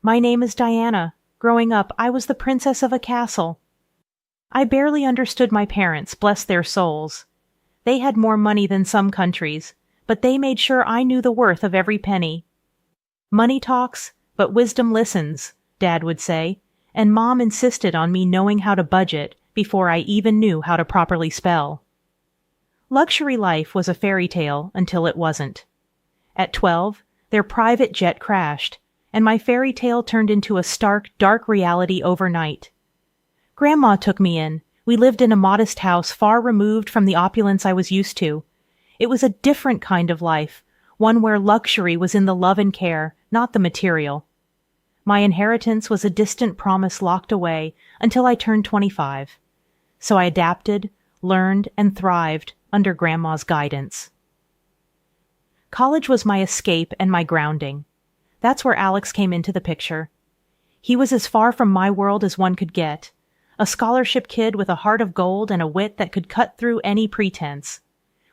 My name is Diana. Growing up, I was the princess of a castle. I barely understood my parents, bless their souls. They had more money than some countries, but they made sure I knew the worth of every penny. Money talks, but wisdom listens, Dad would say, and Mom insisted on me knowing how to budget before I even knew how to properly spell. Luxury life was a fairy tale until it wasn't. At 12, their private jet crashed, and my fairy tale turned into a stark, dark reality overnight. Grandma took me in. We lived in a modest house far removed from the opulence I was used to. It was a different kind of life, one where luxury was in the love and care, not the material. My inheritance was a distant promise locked away until I turned 25. So I adapted, learned, and thrived under Grandma's guidance. College was my escape and my grounding. That's where Alex came into the picture. He was as far from my world as one could get, a scholarship kid with a heart of gold and a wit that could cut through any pretense.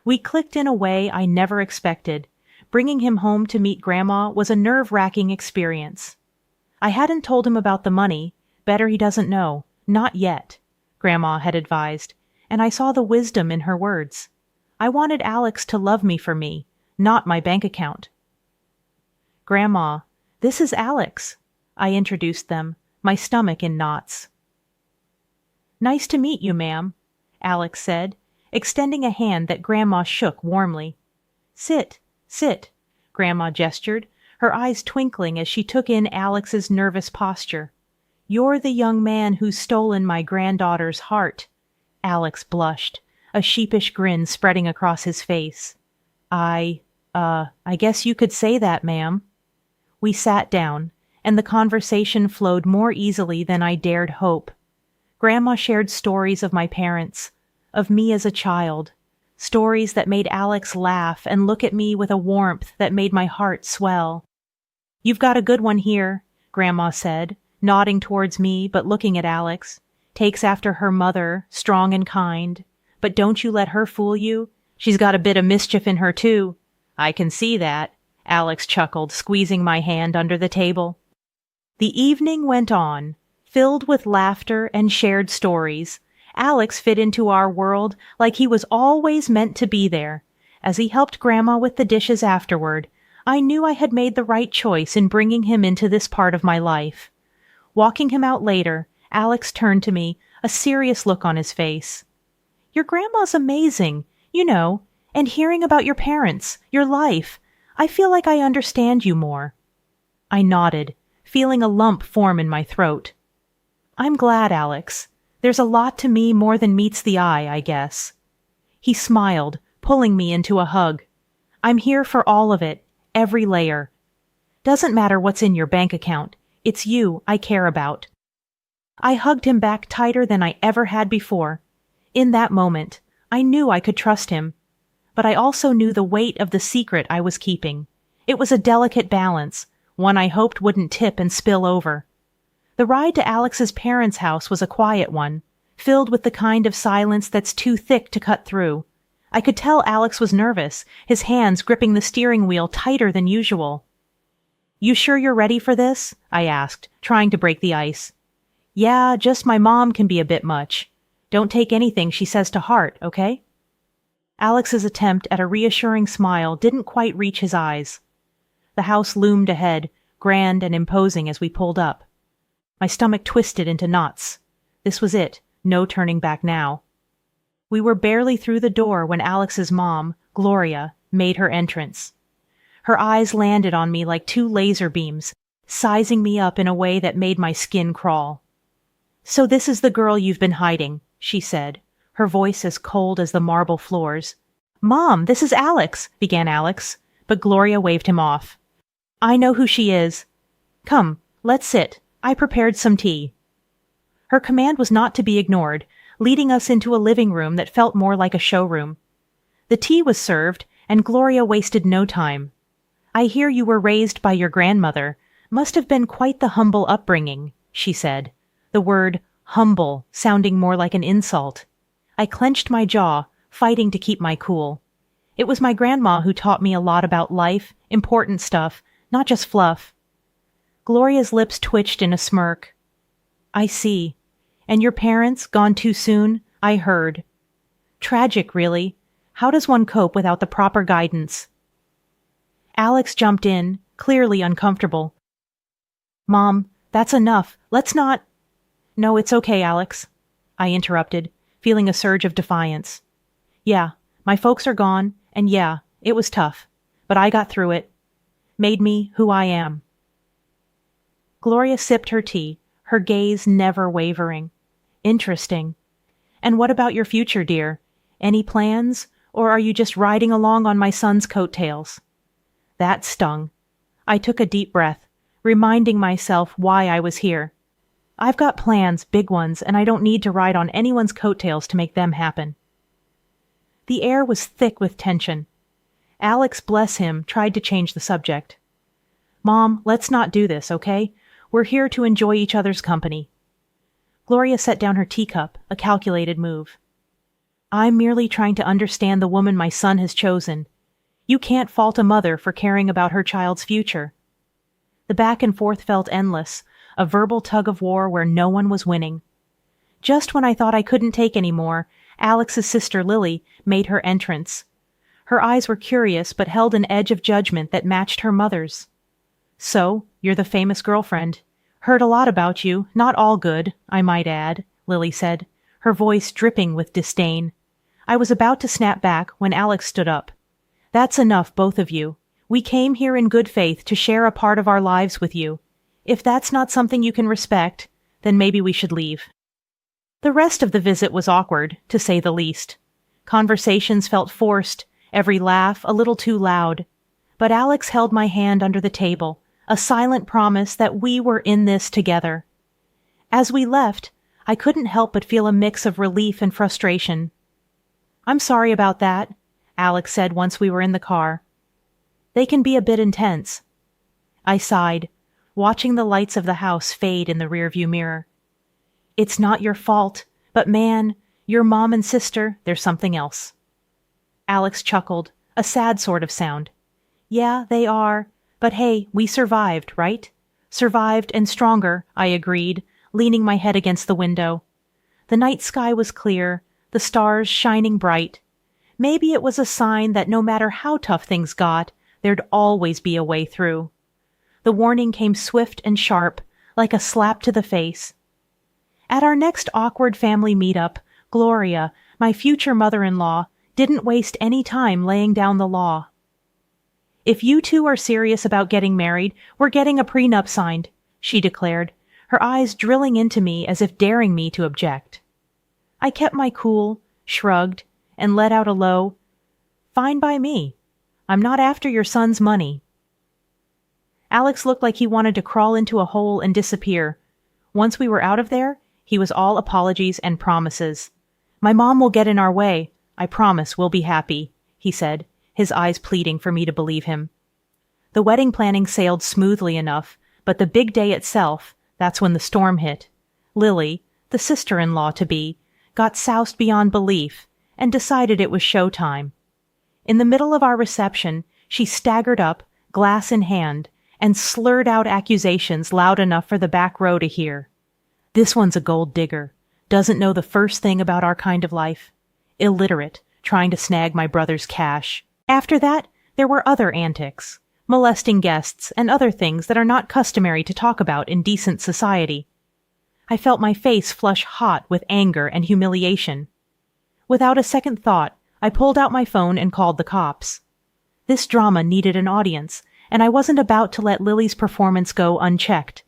We clicked in a way I never expected. Bringing him home to meet Grandma was a nerve-wracking experience. I hadn't told him about the money. Better he doesn't know. Not yet, Grandma had advised, and I saw the wisdom in her words. I wanted Alex to love me for me, not my bank account. Grandma, this is Alex, I introduced them, my stomach in knots. Nice to meet you, ma'am, Alex said, extending a hand that Grandma shook warmly. Sit, Grandma gestured, her eyes twinkling as she took in Alex's nervous posture. You're the young man who's stolen my granddaughter's heart. Alex blushed, a sheepish grin spreading across his face. I guess you could say that, ma'am. We sat down, and the conversation flowed more easily than I dared hope. Grandma shared stories of my parents, of me as a child, stories that made Alex laugh and look at me with a warmth that made my heart swell. You've got a good one here, Grandma said, nodding towards me but looking at Alex. Takes after her mother, strong and kind. But don't you let her fool you. She's got a bit of mischief in her, too. I can see that, Alex chuckled, squeezing my hand under the table. The evening went on, filled with laughter and shared stories. Alex fit into our world like he was always meant to be there. As he helped Grandma with the dishes afterward, I knew I had made the right choice in bringing him into this part of my life. Walking him out later, Alex turned to me, a serious look on his face. Your grandma's amazing, you know, and hearing about your parents, your life, I feel like I understand you more. I nodded, feeling a lump form in my throat. I'm glad, Alex. There's a lot to me more than meets the eye, I guess. He smiled, pulling me into a hug. I'm here for all of it, every layer. Doesn't matter what's in your bank account. It's you I care about. I hugged him back tighter than I ever had before. In that moment, I knew I could trust him. But I also knew the weight of the secret I was keeping. It was a delicate balance, one I hoped wouldn't tip and spill over. The ride to Alex's parents' house was a quiet one, filled with the kind of silence that's too thick to cut through. I could tell Alex was nervous, his hands gripping the steering wheel tighter than usual. You sure you're ready for this? I asked, trying to break the ice. Yeah, just my mom can be a bit much. Don't take anything she says to heart, okay? Alex's attempt at a reassuring smile didn't quite reach his eyes. The house loomed ahead, grand and imposing as we pulled up. My stomach twisted into knots. This was it, no turning back now. We were barely through the door when Alex's mom, Gloria, made her entrance. Her eyes landed on me like two laser beams, sizing me up in a way that made my skin crawl. So this is the girl you've been hiding, she said, her voice as cold as the marble floors. Mom, this is Alex, began Alex, but Gloria waved him off. I know who she is. Come, let's sit. I prepared some tea. Her command was not to be ignored, leading us into a living room that felt more like a showroom. The tea was served, and Gloria wasted no time. I hear you were raised by your grandmother. Must have been quite the humble upbringing, she said, the word humble sounding more like an insult. I clenched my jaw, fighting to keep my cool. It was my grandma who taught me a lot about life, important stuff, not just fluff. Gloria's lips twitched in a smirk. I see. And your parents, gone too soon? I heard. Tragic, really. How does one cope without the proper guidance? Alex jumped in, clearly uncomfortable. Mom, that's enough. Let's not— No, it's okay, Alex, I interrupted, feeling a surge of defiance. Yeah, my folks are gone, and yeah, it was tough, but I got through it. Made me who I am. Gloria sipped her tea, her gaze never wavering. Interesting. And what about your future, dear? Any plans, or are you just riding along on my son's coattails? That stung. I took a deep breath, reminding myself why I was here. I've got plans, big ones, and I don't need to ride on anyone's coattails to make them happen. The air was thick with tension. Alex, bless him, tried to change the subject. Mom, let's not do this, okay? We're here to enjoy each other's company. Gloria set down her teacup, a calculated move. I'm merely trying to understand the woman my son has chosen. You can't fault a mother for caring about her child's future. The back and forth felt endless, a verbal tug-of-war where no one was winning. Just when I thought I couldn't take any more, Alex's sister Lily made her entrance. Her eyes were curious but held an edge of judgment that matched her mother's. So, you're the famous girlfriend. Heard a lot about you, not all good, I might add, Lily said, her voice dripping with disdain. I was about to snap back when Alex stood up. That's enough, both of you. We came here in good faith to share a part of our lives with you. If that's not something you can respect, then maybe we should leave. The rest of the visit was awkward, to say the least. Conversations felt forced, every laugh a little too loud. But Alex held my hand under the table, a silent promise that we were in this together. As we left, I couldn't help but feel a mix of relief and frustration. I'm sorry about that, Alex said once we were in the car. They can be a bit intense. I sighed, watching the lights of the house fade in the rearview mirror. It's not your fault, but man, your mom and sister, there's something else. Alex chuckled, a sad sort of sound. Yeah, they are. But hey, we survived, right? Survived and stronger, I agreed, leaning my head against the window. The night sky was clear, the stars shining bright. Maybe it was a sign that no matter how tough things got, there'd always be a way through. The warning came swift and sharp, like a slap to the face. At our next awkward family meetup, Gloria, my future mother-in-law, didn't waste any time laying down the law. If you two are serious about getting married, we're getting a prenup signed, she declared, her eyes drilling into me as if daring me to object. I kept my cool, shrugged, and let out a low, "Fine by me. I'm not after your son's money." Alex looked like he wanted to crawl into a hole and disappear. Once we were out of there, he was all apologies and promises. My mom will get in our way. I promise we'll be happy, he said, his eyes pleading for me to believe him. The wedding planning sailed smoothly enough, but the big day itself, that's when the storm hit. Lily, the sister-in-law-to-be, got soused beyond belief and decided it was showtime. In the middle of our reception, she staggered up, glass in hand, and slurred out accusations loud enough for the back row to hear. This one's a gold digger, doesn't know the first thing about our kind of life. Illiterate, trying to snag my brother's cash. After that, there were other antics, molesting guests and other things that are not customary to talk about in decent society. I felt my face flush hot with anger and humiliation. Without a second thought, I pulled out my phone and called the cops. This drama needed an audience, and I wasn't about to let Lily's performance go unchecked.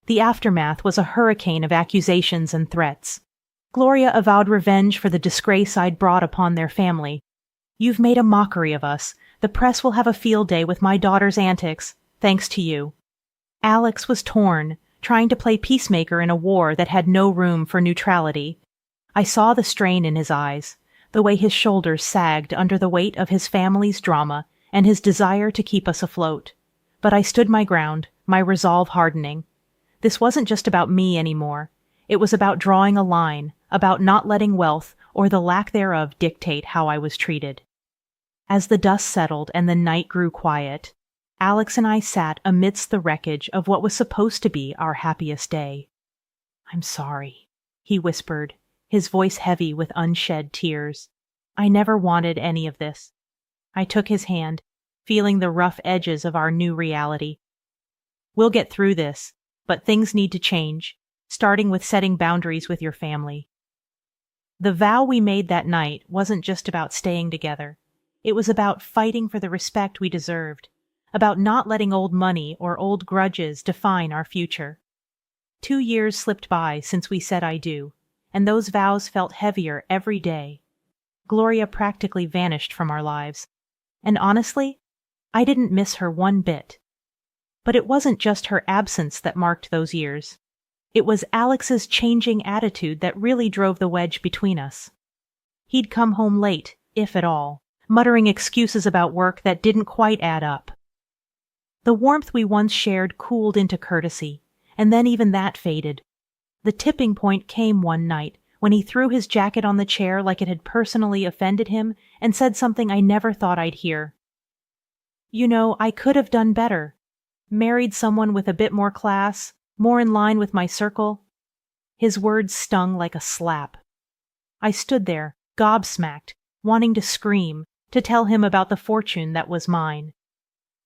The aftermath was a hurricane of accusations and threats. Gloria avowed revenge for the disgrace I'd brought upon their family. You've made a mockery of us. The press will have a field day with my daughter's antics, thanks to you. Alex was torn, trying to play peacemaker in a war that had no room for neutrality. I saw the strain in his eyes, the way his shoulders sagged under the weight of his family's drama and his desire to keep us afloat. But I stood my ground, my resolve hardening. This wasn't just about me anymore. It was about drawing a line, about not letting wealth or the lack thereof dictate how I was treated. As the dust settled and the night grew quiet, Alex and I sat amidst the wreckage of what was supposed to be our happiest day. "I'm sorry," he whispered, his voice heavy with unshed tears. "I never wanted any of this." I took his hand, feeling the rough edges of our new reality. "We'll get through this, but things need to change, starting with setting boundaries with your family." The vow we made that night wasn't just about staying together. It was about fighting for the respect we deserved, about not letting old money or old grudges define our future. 2 years slipped by since we said I do, and those vows felt heavier every day. Gloria practically vanished from our lives. And honestly, I didn't miss her one bit. But it wasn't just her absence that marked those years. It was Alex's changing attitude that really drove the wedge between us. He'd come home late, if at all, muttering excuses about work that didn't quite add up. The warmth we once shared cooled into courtesy, and then even that faded. The tipping point came one night when he threw his jacket on the chair like it had personally offended him and said something I never thought I'd hear. "You know, I could have done better. Married someone with a bit more class, more in line with my circle." His words stung like a slap. I stood there, gobsmacked, wanting to scream, to tell him about the fortune that was mine.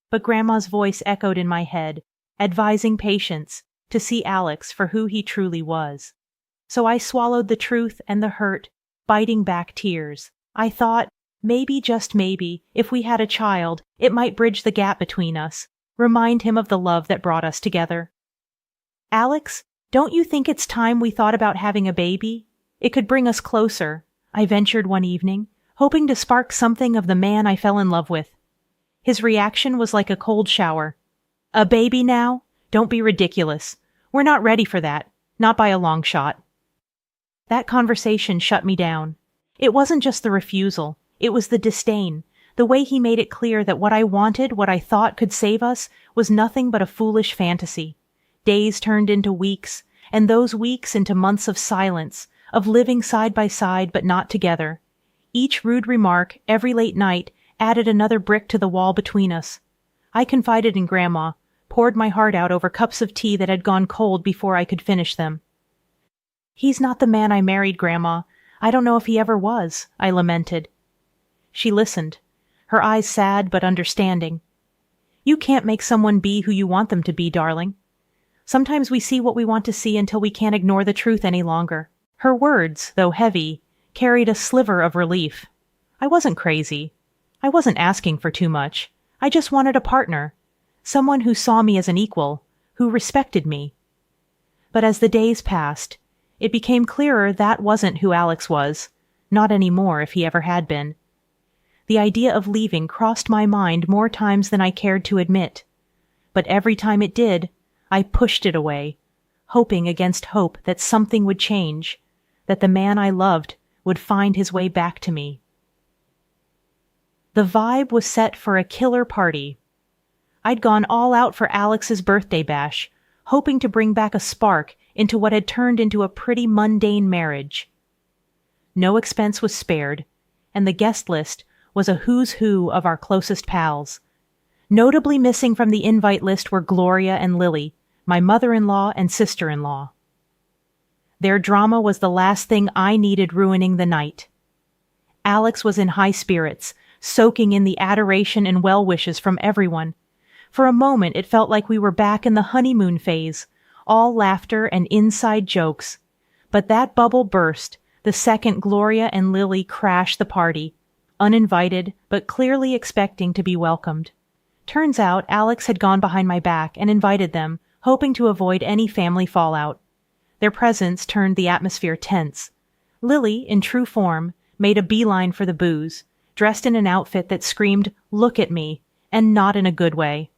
But Grandma's voice echoed in my head, advising patience, to see Alex for who he truly was. So I swallowed the truth and the hurt, biting back tears. I thought, maybe, just maybe, if we had a child, it might bridge the gap between us, remind him of the love that brought us together. "Alex, don't you think it's time we thought about having a baby? It could bring us closer," I ventured one evening, hoping to spark something of the man I fell in love with. His reaction was like a cold shower. "A baby now? Don't be ridiculous. We're not ready for that, not by a long shot." That conversation shut me down. It wasn't just the refusal, it was the disdain, the way he made it clear that what I wanted, what I thought could save us, was nothing but a foolish fantasy. Days turned into weeks, and those weeks into months of silence, of living side by side but not together. Each rude remark, every late night, added another brick to the wall between us. I confided in Grandma, poured my heart out over cups of tea that had gone cold before I could finish them. "He's not the man I married, Grandma. I don't know if he ever was," I lamented. She listened, her eyes sad but understanding. "You can't make someone be who you want them to be, darling. Sometimes we see what we want to see until we can't ignore the truth any longer." Her words, though heavy, carried a sliver of relief. I wasn't crazy. I wasn't asking for too much. I just wanted a partner. Someone who saw me as an equal, who respected me. But as the days passed, it became clearer that wasn't who Alex was, not anymore if he ever had been. The idea of leaving crossed my mind more times than I cared to admit. But every time it did, I pushed it away, hoping against hope that something would change, that the man I loved would find his way back to me. The vibe was set for a killer party. I'd gone all out for Alex's birthday bash, hoping to bring back a spark into what had turned into a pretty mundane marriage. No expense was spared, and the guest list was a who's who of our closest pals. Notably missing from the invite list were Gloria and Lily, my mother-in-law and sister-in-law. Their drama was the last thing I needed ruining the night. Alex was in high spirits, soaking in the adoration and well wishes from everyone. For a moment it felt like we were back in the honeymoon phase, all laughter and inside jokes. But that bubble burst the second Gloria and Lily crashed the party, uninvited but clearly expecting to be welcomed. Turns out Alex had gone behind my back and invited them, hoping to avoid any family fallout. Their presence turned the atmosphere tense. Lily, in true form, made a beeline for the booze, dressed in an outfit that screamed, "Look at me," and not in a good way.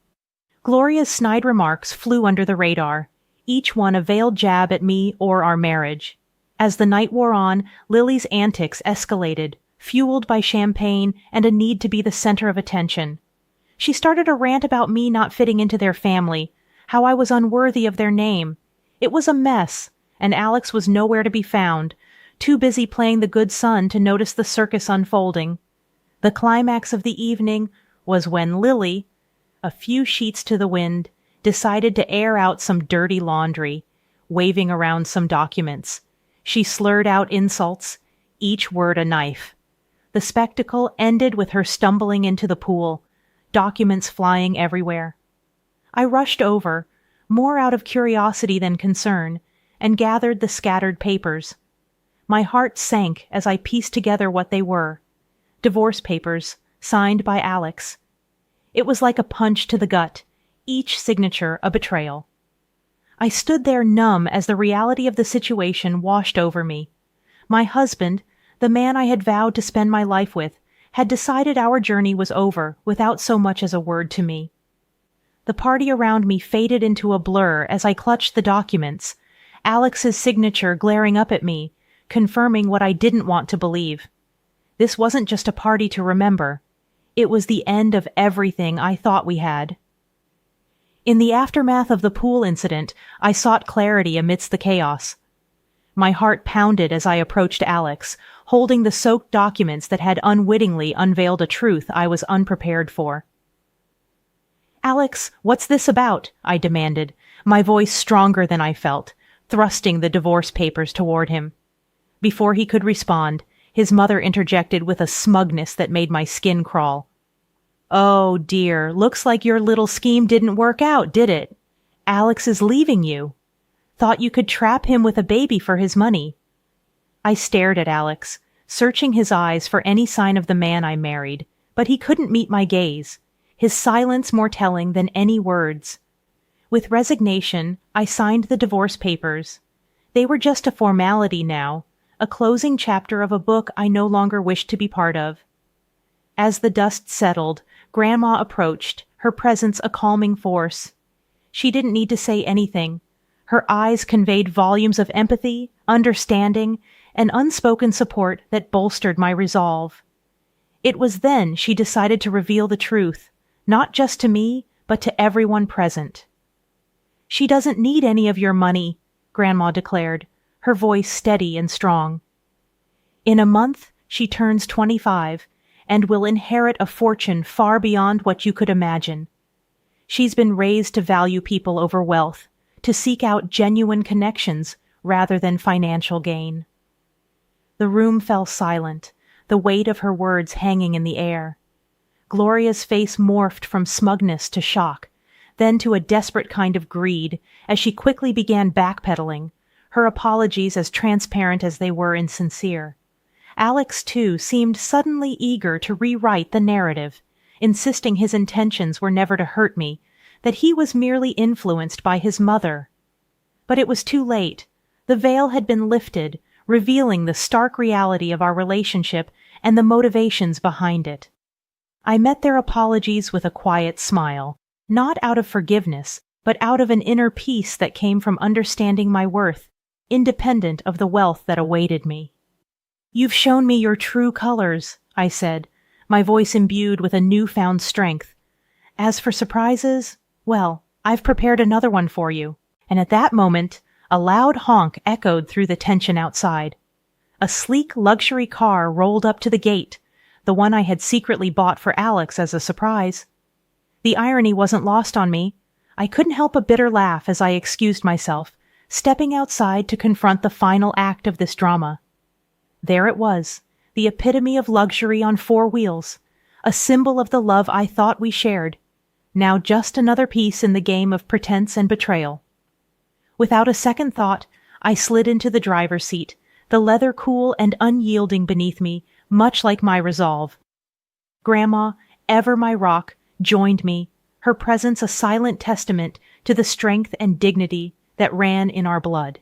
Gloria's snide remarks flew under the radar, each one a veiled jab at me or our marriage. As the night wore on, Lily's antics escalated, fueled by champagne and a need to be the center of attention. She started a rant about me not fitting into their family, how I was unworthy of their name. It was a mess, and Alex was nowhere to be found, too busy playing the good son to notice the circus unfolding. The climax of the evening was when Lily, a few sheets to the wind, decided to air out some dirty laundry, waving around some documents. She slurred out insults, each word a knife. The spectacle ended with her stumbling into the pool, documents flying everywhere. I rushed over, more out of curiosity than concern, and gathered the scattered papers. My heart sank as I pieced together what they were. Divorce papers, signed by Alex. It was like a punch to the gut, each signature a betrayal. I stood there numb as the reality of the situation washed over me. My husband, the man I had vowed to spend my life with, had decided our journey was over without so much as a word to me. The party around me faded into a blur as I clutched the documents, Alex's signature glaring up at me, confirming what I didn't want to believe. This wasn't just a party to remember. It was the end of everything I thought we had. In the aftermath of the pool incident, I sought clarity amidst the chaos. My heart pounded as I approached Alex, holding the soaked documents that had unwittingly unveiled a truth I was unprepared for. "Alex, what's this about?" I demanded, my voice stronger than I felt, thrusting the divorce papers toward him. Before he could respond, his mother interjected with a smugness that made my skin crawl. "Oh dear, looks like your little scheme didn't work out, did it? Alex is leaving you. Thought you could trap him with a baby for his money." I stared at Alex, searching his eyes for any sign of the man I married, but he couldn't meet my gaze, his silence more telling than any words. With resignation, I signed the divorce papers. They were just a formality now, a closing chapter of a book I no longer wished to be part of. As the dust settled, Grandma approached, her presence a calming force. She didn't need to say anything. Her eyes conveyed volumes of empathy, understanding, and unspoken support that bolstered my resolve. It was then she decided to reveal the truth, not just to me, but to everyone present. "She doesn't need any of your money," Grandma declared, her voice steady and strong. "In a month, she turns 25, and will inherit a fortune far beyond what you could imagine. She's been raised to value people over wealth, to seek out genuine connections rather than financial gain." The room fell silent, the weight of her words hanging in the air. Gloria's face morphed from smugness to shock, then to a desperate kind of greed, as she quickly began backpedaling, her apologies as transparent as they were insincere. Alex, too, seemed suddenly eager to rewrite the narrative, insisting his intentions were never to hurt me, that he was merely influenced by his mother. But it was too late. The veil had been lifted, revealing the stark reality of our relationship and the motivations behind it. I met their apologies with a quiet smile, not out of forgiveness, but out of an inner peace that came from understanding my worth, independent of the wealth that awaited me. "You've shown me your true colors," I said, my voice imbued with a newfound strength. "As for surprises, well, I've prepared another one for you." And at that moment, a loud honk echoed through the tension outside. A sleek luxury car rolled up to the gate, the one I had secretly bought for Alex as a surprise. The irony wasn't lost on me. I couldn't help a bitter laugh as I excused myself, stepping outside to confront the final act of this drama. There it was, the epitome of luxury on four wheels, a symbol of the love I thought we shared, now just another piece in the game of pretense and betrayal. Without a second thought, I slid into the driver's seat, the leather cool and unyielding beneath me, much like my resolve. Grandma, ever my rock, joined me, her presence a silent testament to the strength and dignity that ran in our blood.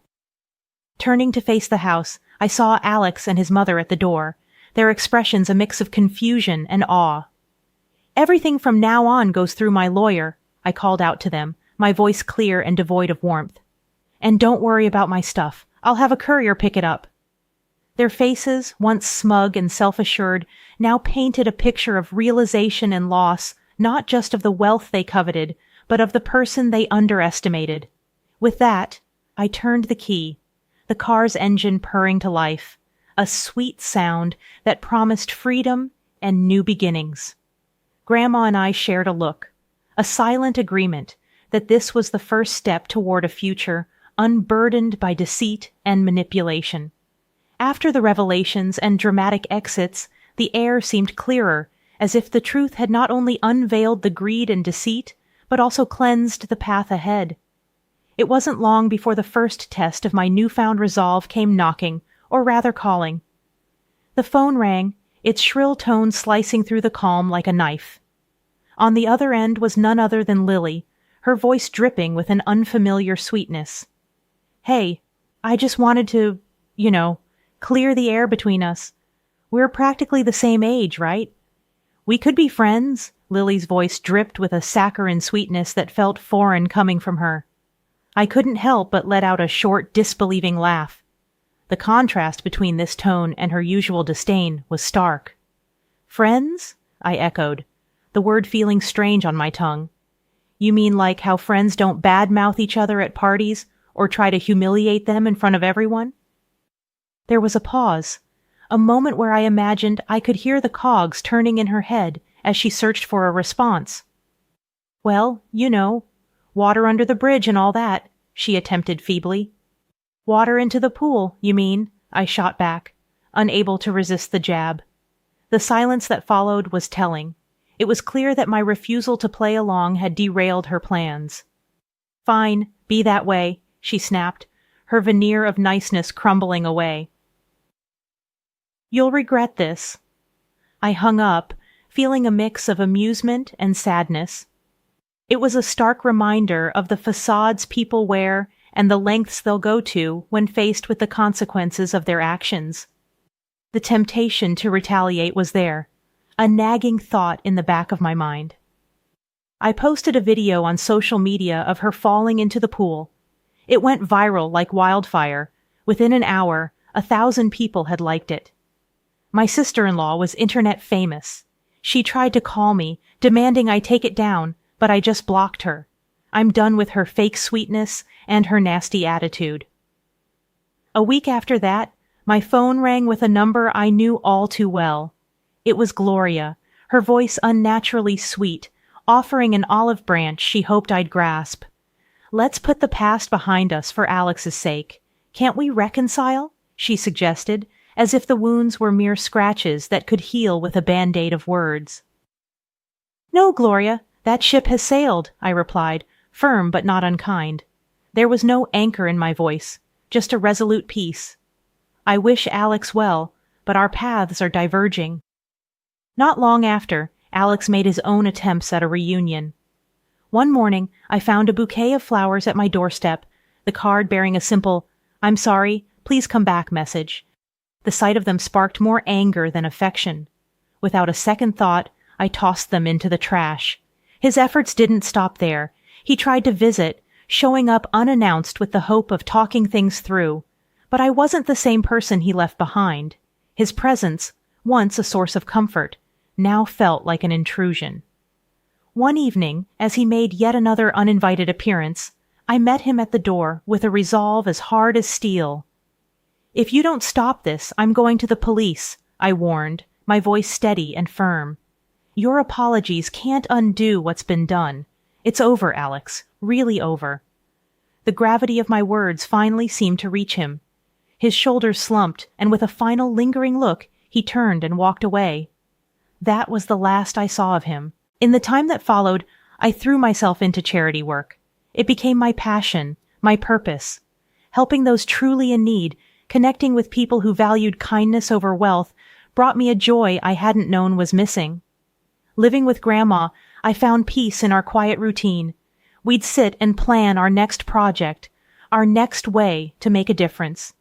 Turning to face the house, I saw Alex and his mother at the door, their expressions a mix of confusion and awe. "Everything from now on goes through my lawyer," I called out to them, my voice clear and devoid of warmth. "And don't worry about my stuff. I'll have a courier pick it up." Their faces, once smug and self-assured, now painted a picture of realization and loss, not just of the wealth they coveted, but of the person they underestimated. With that, I turned the key, the car's engine purring to life, a sweet sound that promised freedom and new beginnings. Grandma and I shared a look a silent agreement that this was the first step toward a future unburdened by deceit and manipulation. After the revelations and dramatic exits, the air seemed clearer, as if the truth had not only unveiled the greed and deceit, but also cleansed the path ahead. It wasn't long before the first test of my newfound resolve came knocking, or rather calling. The phone rang, its shrill tones slicing through the calm like a knife. On the other end was none other than Lily, her voice dripping with an unfamiliar sweetness. "Hey, I just wanted to, clear the air between us. We're practically the same age, right? We could be friends." Lily's voice dripped with a saccharine sweetness that felt foreign coming from her. I couldn't help but let out a short, disbelieving laugh. The contrast between this tone and her usual disdain was stark. "Friends?" I echoed, the word feeling strange on my tongue. "You mean like how friends don't badmouth each other at parties or try to humiliate them in front of everyone?" There was a pause, a moment where I imagined I could hear the cogs turning in her head as she searched for a response. "Well, water under the bridge and all that," she attempted feebly. "Water into the pool, you mean?" I shot back, unable to resist the jab. The silence that followed was telling. It was clear that my refusal to play along had derailed her plans. "Fine, be that way," she snapped, her veneer of niceness crumbling away. "You'll regret this." I hung up, feeling a mix of amusement and sadness. It was a stark reminder of the facades people wear and the lengths they'll go to when faced with the consequences of their actions. The temptation to retaliate was there, a nagging thought in the back of my mind. I posted a video on social media of her falling into the pool. It went viral like wildfire. Within an hour, 1,000 people had liked it. My sister-in-law was internet famous. She tried to call me, demanding I take it down, but I just blocked her. I'm done with her fake sweetness and her nasty attitude. A week after that, my phone rang with a number I knew all too well. It was Gloria, her voice unnaturally sweet, offering an olive branch she hoped I'd grasp. "Let's put the past behind us for Alex's sake. Can't we reconcile?" she suggested, as if the wounds were mere scratches that could heal with a band-aid of words. "No, Gloria, that ship has sailed," I replied, firm but not unkind. There was no anchor in my voice, just a resolute peace. "I wish Alex well, but our paths are diverging." Not long after, Alex made his own attempts at a reunion. One morning, I found a bouquet of flowers at my doorstep, the card bearing a simple, "I'm sorry, please come back" message. The sight of them sparked more anger than affection. Without a second thought, I tossed them into the trash. His efforts didn't stop there. He tried to visit, showing up unannounced with the hope of talking things through. But I wasn't the same person he left behind. His presence, once a source of comfort, now felt like an intrusion. One evening, as he made yet another uninvited appearance, I met him at the door with a resolve as hard as steel. "If you don't stop this, I'm going to the police," I warned, my voice steady and firm. "Your apologies can't undo what's been done. It's over, Alex, really over." The gravity of my words finally seemed to reach him. His shoulders slumped, and with a final lingering look, he turned and walked away. That was the last I saw of him. In the time that followed, I threw myself into charity work. It became my passion, my purpose. Helping those truly in need, connecting with people who valued kindness over wealth, brought me a joy I hadn't known was missing. Living with Grandma, I found peace in our quiet routine. We'd sit and plan our next project, our next way to make a difference.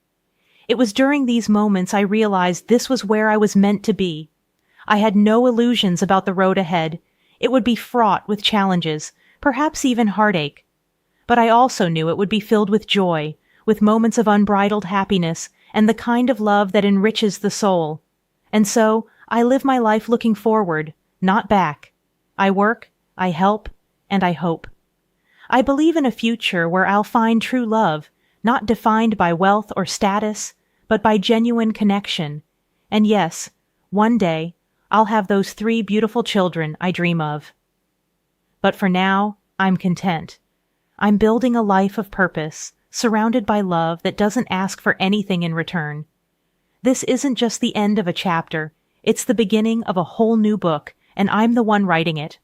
It was during these moments I realized this was where I was meant to be. I had no illusions about the road ahead. It would be fraught with challenges, perhaps even heartache. But I also knew it would be filled with joy, with moments of unbridled happiness and the kind of love that enriches the soul. And so I live my life looking forward, not back. I work, I help, and I hope. I believe in a future where I'll find true love, not defined by wealth or status, but by genuine connection. And yes, one day, I'll have those 3 beautiful children I dream of. But for now, I'm content. I'm building a life of purpose, surrounded by love that doesn't ask for anything in return. This isn't just the end of a chapter, it's the beginning of a whole new book, and I'm the one writing it.